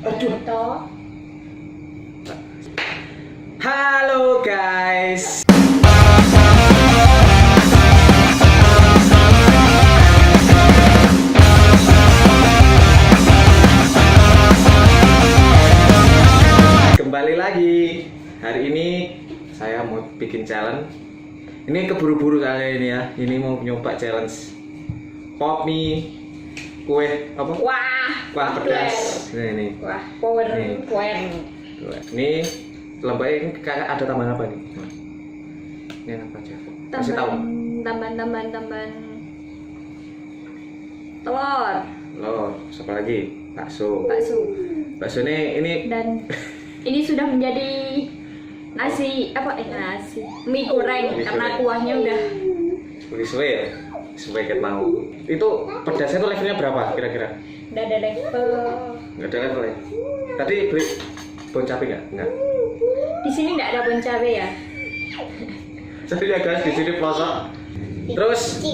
Aduh. Toh. Halo guys. Kembali lagi. Hari ini saya mau bikin challenge. Ini keburu-buru soalnya ini ya. Ini mau nyoba challenge pop mie kue apa? Wah. Kuah pedas. Ini. Wah, power Nih. kue. Ini lembahnya ini kayak ada tambahan apa nih? Ini apa aja? Kasih tahu. Tambahan telur, Loh, siapa lagi? Bakso. bakso. Ini Dan ini sudah menjadi nasi mie goreng Mie karena goreng. kuahnya udah sesuai ya? Sesuai kita mau. Itu pedasnya tuh levelnya berapa kira-kira? ada level. Nggak ada level ya? Tadi beli bon cabe nggak? Nggak. Di sini nggak ada bon cabe ya. Jadi ya guys, di sini pelosok. Terus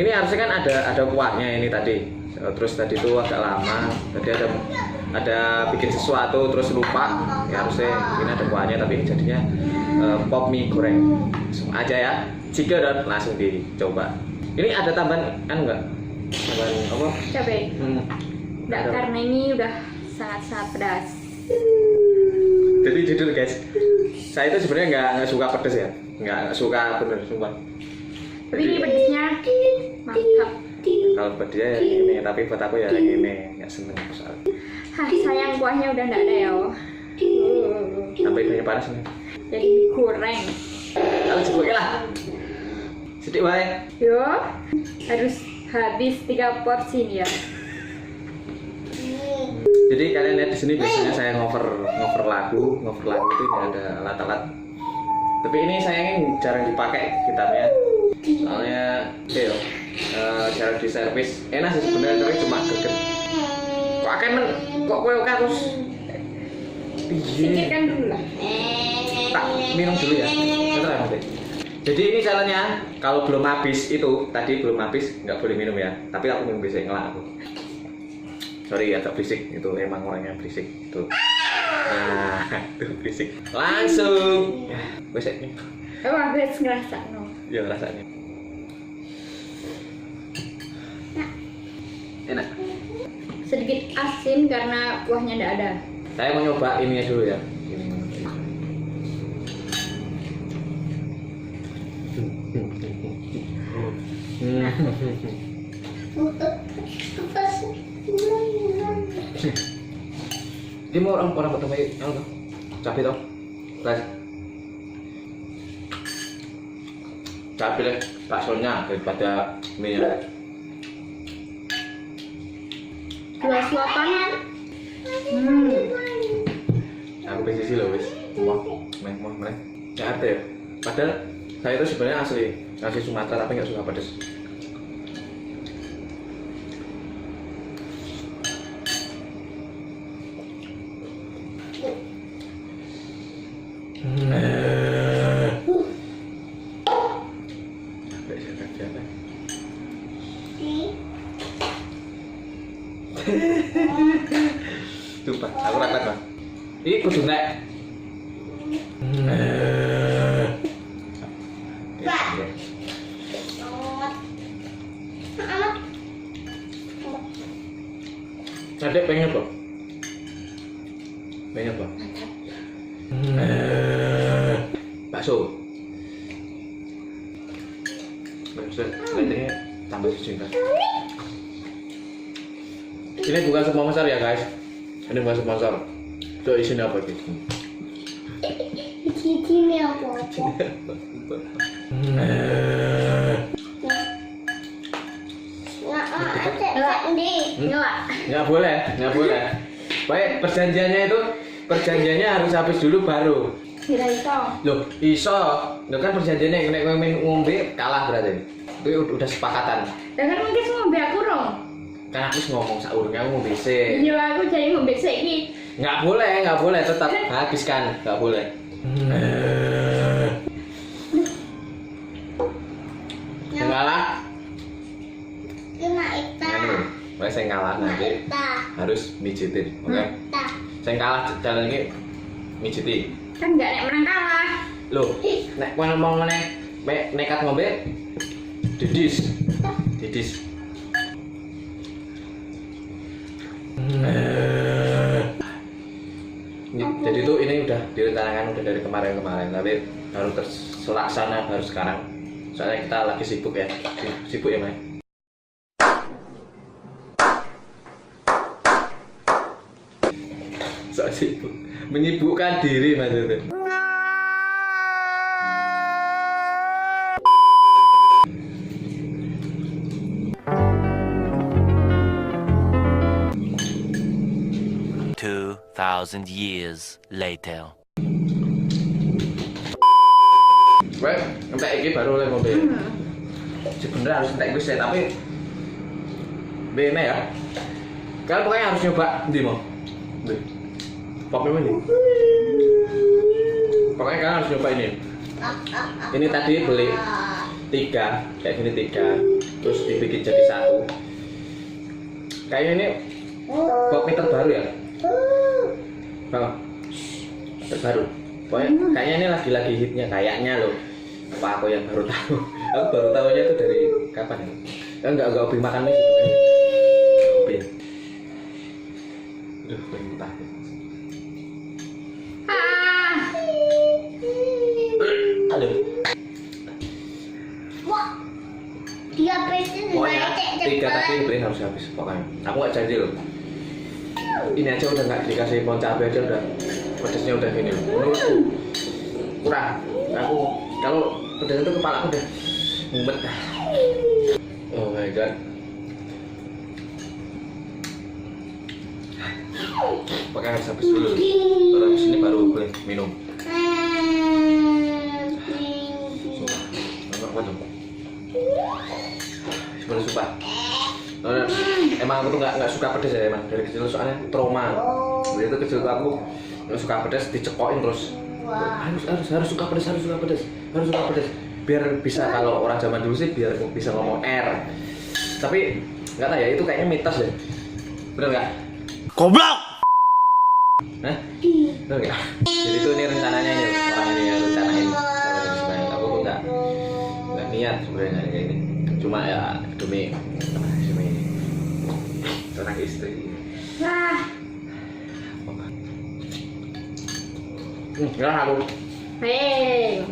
ini harusnya kan ada kuahnya ini tadi. Terus tadi itu agak lama. Tadi ada bikin sesuatu terus lupa. Ya harusnya ini ada kuahnya tapi ini jadinya pop mie goreng. Langsung aja ya. Jika dan langsung dicoba. Ini ada tambahan enggak? Tambahan apa? Cabe. Nggak, Ada. karena ini udah sangat pedas. Jadi jujur guys, saya itu sebenarnya nggak suka pedes ya, nggak suka bener sumpah. Tapi ini pedasnya mantap. Kalau buat dia ya ini, tapi buat aku ya yang ini nggak seneng soalnya. Hah, sayang kuahnya udah nggak ada ya. Sampai banyak panas nih. Jadi mie goreng. Kalau sebagai lah, sedikit wae. Yo, harus habis 3 porsi nih ya. Jadi kalian lihat di sini biasanya saya ngover lagu itu ini ada alat-alat. Tapi ini sayangnya jarang dipakai gitarnya. Soalnya yo, jarang di servis. Enak sih sebenarnya tapi cuma greget. Kok akeh men, kok kowe harus Singkirkan dulu lah. tak minum dulu ya. Bentar ya, Mas. Jadi ini challenge-nya kalau belum habis itu tadi belum habis nggak boleh minum ya. Tapi aku minum bisa ngelak aku. Sorry agak berisik itu emang orangnya berisik itu. Nah, itu berisik. Langsung. Ya, wes ini. Emang gue ngerasa no. Ya rasanya. Enak. Sedikit asin karena kuahnya nggak ada. Saya mau nyoba ininya dulu ya. Ini mau orang pertama apa? Cabai toh? Guys. Cabai deh baksonya daripada mie-nya. Dua suapan. Aku pesisi loh wis. Mau. Nggak ada ya. Padahal saya itu sebenarnya asli Sumatera tapi nggak suka pedas. Sumpah, aku rapat bang. Ini kudu nek. Adek pengen apa? Pengen apa? Bakso. Bakso, lainnya tambah cinta. Ini bukan sponsor ya guys. Ini bukan sponsor. Itu isinya apa gitu? Isinya apa aja? Ngelak. Nggak boleh. Baik, perjanjiannya harus habis dulu baru. Kira itu. Loh, iso. Loh kan perjanjiannya nek kowe ngombe kalah berarti. Itu udah sepakatan. Dan kan mungkin ngombe aku dong. Kan aku ngomong saurungnya aku ngombe sih. Iya aku jadi ngombe sih. Nggak boleh, tetap habiskan, nggak boleh. Enggak lah. Cuma itu. Anu, Pokoknya saya kalah nanti harus mijitin, oke? Saya kalah challenge ini mijiti. Kan nggak nek menang kalah. Loh, nek kowe ngomong nekat ngombe didis. Jadi tuh ini udah direncanakan udah dari kemarin tapi baru terlaksana baru sekarang. Soalnya kita lagi sibuk ya, sibuk ya, Mai. Soal sibuk, menyibukkan diri maksudnya. Thousand years later. Weh, entek iki baru oleh mobil. Sebenarnya harus entek gue tapi bene ya. Kalian pokoknya harus nyoba ndi mau. Pokoknya ini. Pokoknya kalian harus nyoba ini. Ini tadi beli 3, kayak gini 3, terus dibikin jadi 1. Kayaknya ini pop meter baru ya. Terbaru. Pokoknya kayaknya ini lagi hitnya kayaknya loh. Apa aku yang baru tahu? Aku baru tahunya itu dari kapan ya? Enggak hobi makan mie sebenarnya. Hobi. Aduh, pengen muntah. Aduh. Dia presiden Pokoknya 3 tadi beli harus habis pokoknya. Aku nggak janji loh. Ini aja udah nggak dikasih pohon cabai aja udah pedesnya udah gini loh. Menurutku kurang. Aku kalau pedas itu kepala aku udah mumet. Oh my god. Pokoknya harus habis dulu. Baru habis ini baru boleh minum. Sebenarnya suka. Emang aku tuh nggak suka pedas ya emang dari kecil soalnya trauma. Dari itu kecil tuh aku nggak suka pedas dicekokin terus. Harus suka pedas biar bisa kalau orang zaman dulu sih biar bisa ngomong R. Tapi nggak tahu ya itu kayaknya mitos ya. Bener nggak? Goblok. Hah? Bener nggak? Jadi tuh ini rencananya ini orang ini yang rencanain sebenarnya aku tuh nggak niat sebenarnya kayak ini. Cuma ya demi seorang istri. Wah. Enggak aku. Hei.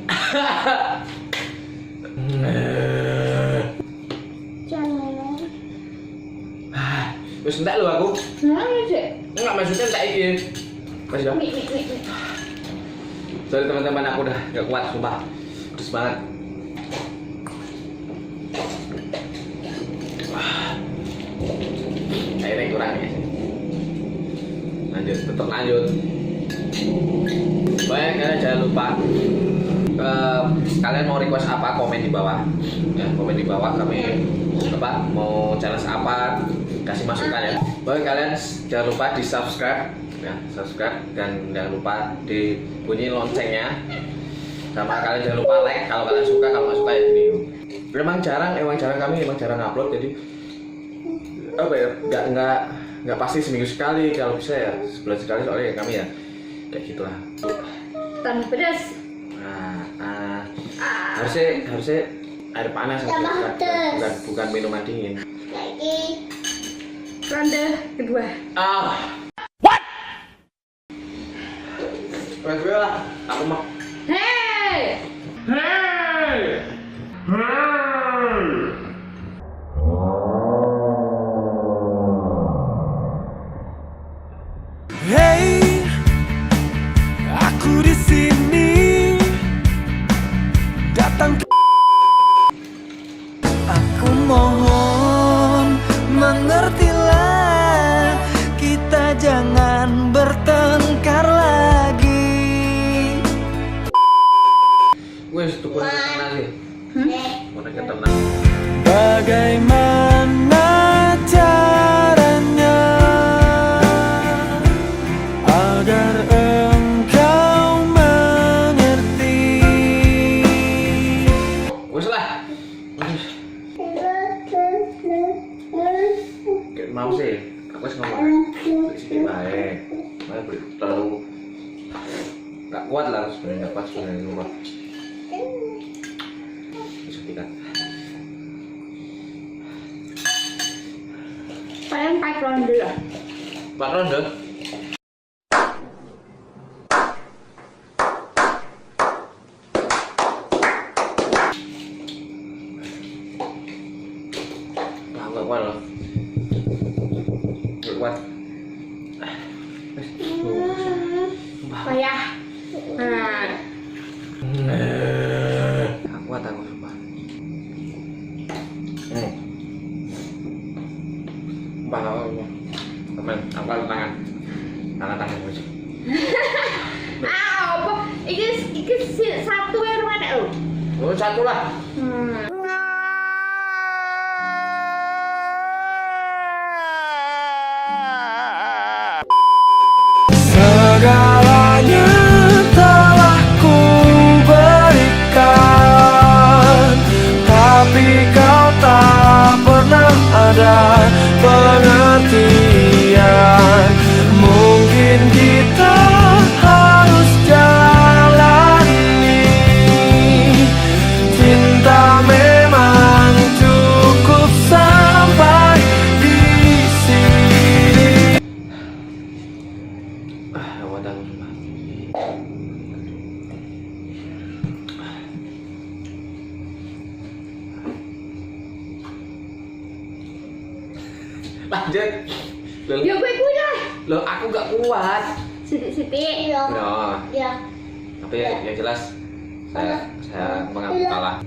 Jangan. Wis entek lho aku. Sih. Enggak maksudnya entek iki. Mas ya. Nih. Sorry teman-teman aku udah enggak kuat sumpah. Pedes banget. Airnya kurang ya. Tetap lanjut. Baik, kalian jangan lupa kalian mau request apa komen di bawah ya, komen di bawah kami mau challenge apa kasih masukan ya. Baik, kalian jangan lupa di subscribe ya, dan jangan lupa dibunyi loncengnya sama kalian jangan lupa like kalau kalian suka, kalau nggak suka ya video. Emang jarang upload jadi apa ya nggak pasti seminggu sekali, kalau bisa ya sebulan sekali soalnya kami ya kayak gitulah. Tanpa pedas. Harusnya air panas bukan minuman dingin. Lagi. Ronde kedua. What? Gue lah, aku mau. Hei. Hey, aku di sini datang. Aku mohon mengertilah, kita jangan bertengkar lagi. Wes tuh kurang sana sih. Mau mau sih. Aku harus ngomong sedikit baik. Terlalu nggak kuat lah sebenarnya, nggak pas sebenarnya lupa. Bisa tidak. Paling 4 ronde lah. 4 ronde. Nggak kuat loh. Kuat. Payah. Nah, Nggak kuat aku sumpah. Teman, aku angkat tangan. Tangan aja. apa? Iki satu yang mana lo? Oh, satu lah. Segalanya telah ku berikan, tapi kau tak pernah ada pengertian. Mungkin kita harus jalani. Cinta memang cukup sampai di sini. Kuat aku sumpah. Lanjut. Ya gue dah. Loh, aku gak kuat. Siti. Iya. No. Iya. Tapi yang jelas saya mengaku kalah.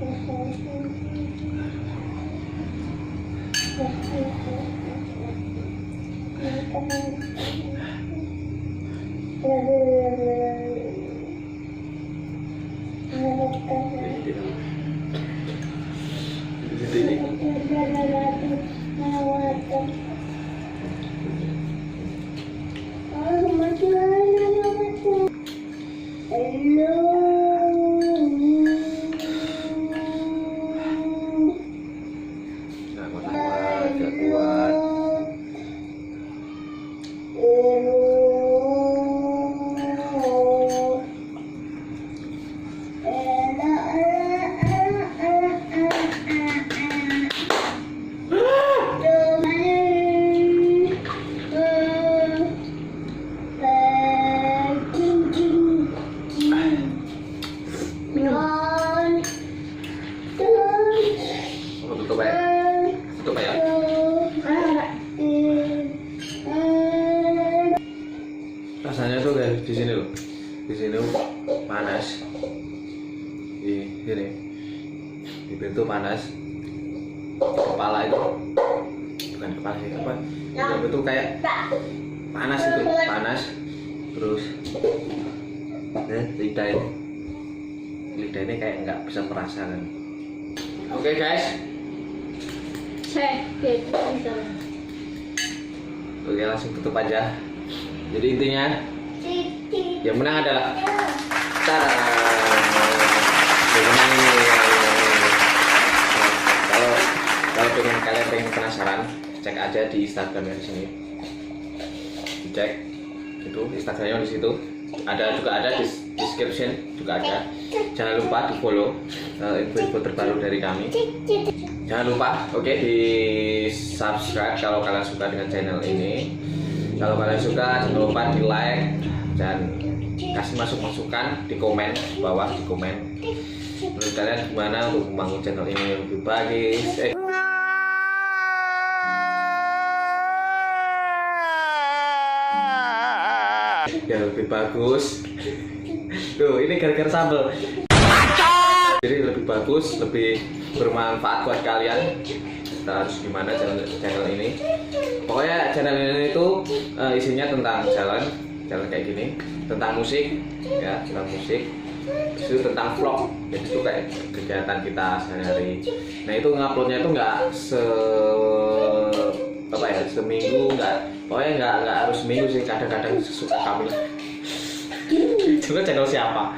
Gak kuat, gak kuat. Oh, tutup ya. Tutup ya. Rasanya tuh kayak di sini loh. Di sini panas. Di sini. Di pintu panas. Di kepala itu. Bukan kepala sih, apa? Itu kayak panas itu, panas. Terus lidah ini. Lidah ini kayak nggak bisa merasakan. Oke guys. Oke, langsung tutup aja. Jadi intinya yang menang adalah Tara. Yang menang ini. Kalau kalian pengen penasaran, cek aja di Instagramnya di sini. Dicek itu Instagramnya di situ. Juga ada di description juga ada. Jangan lupa di follow info-info terbaru dari kami. Jangan lupa, oke, di subscribe kalau kalian suka dengan channel ini. Kalau kalian suka, jangan lupa di like dan kasih masukan di komen di bawah, di komen. Menurut kalian gimana untuk membangun channel ini yang lebih bagus? Yang lebih bagus. Tuh, ini gara-gara sambal. Jadi lebih bagus, lebih bermanfaat buat kalian. Kita harus gimana channel ini? Pokoknya channel ini itu isinya tentang jalan kayak gini, tentang musik, ya, tentang musik. Itu tentang vlog, jadi itu kayak kegiatan kita sehari-hari. Nah itu nguploadnya itu nggak seminggu, pokoknya nggak harus seminggu sih, kadang-kadang sesuka kami. Coba channel siapa?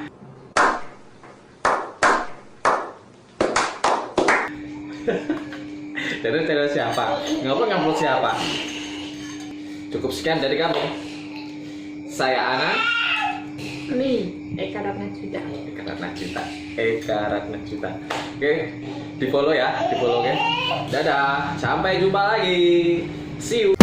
Channel siapa? Ngupload siapa? Cukup sekian dari kami. Saya Ana. Eka Ratna Juta. Eka Ratna Juta. Oke, di follow ya, oke. Dadah, sampai jumpa lagi. See you.